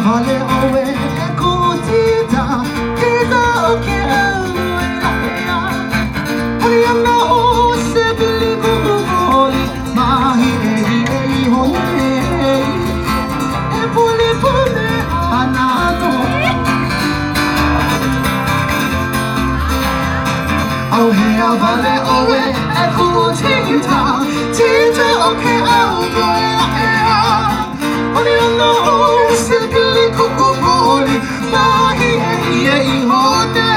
Vale owe kutita kita oke la Ariana o se bili kubuli mahi ei hone e puli pune anato Oh here vale owe kutita kita oke Ariana o se bili kubuli mahi ei hone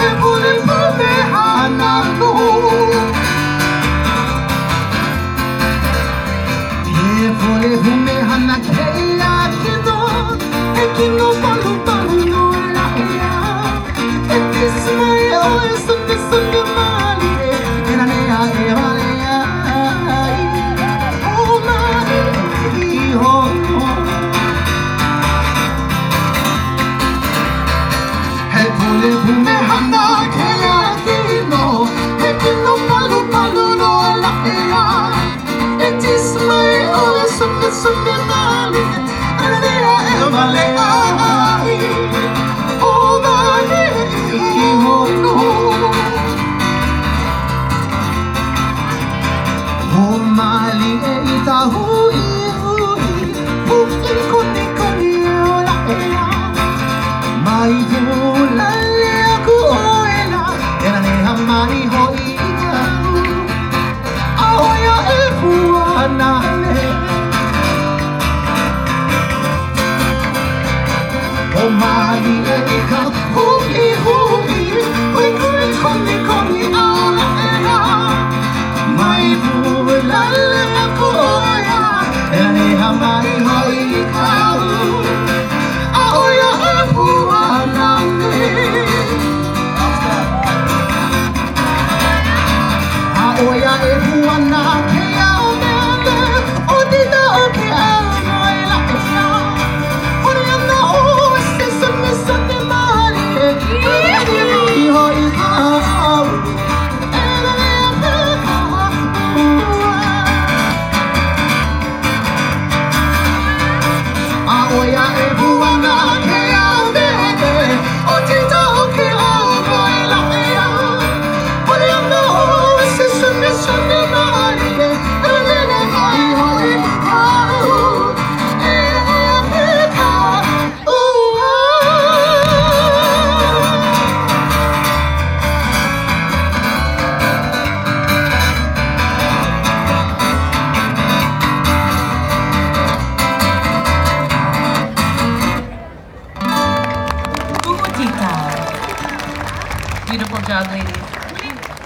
e puli pune anato Vole hume hana keia kino e kino palu palu no la ea e kismai o e sunni sunni mali e na nea e vale ai o mai I ho e vole hume hana keia kino e kino palu palu no la ea e kismai Sunni mali, anea e vale ai, o vale I hono. O mali e ita hui hui, pukin koni o la ea, mai vula le aku oela, e na neha mai hoi kau, ahoia e fuana le. O mali e ika hui hui Hui kui koni au la ea Mai vula le aku oia E neha mai hoi kau A oia e puana me A oia e puana ke au mele O tita o ke au noi la ea Oriana o Sunni mali I hoi kau E na nea peka A oia e puana ke au mele O tita o ke au noi la ea Oriana o Sunni mali E na nea I hoi kau E na nea peka Beautiful job, ladies.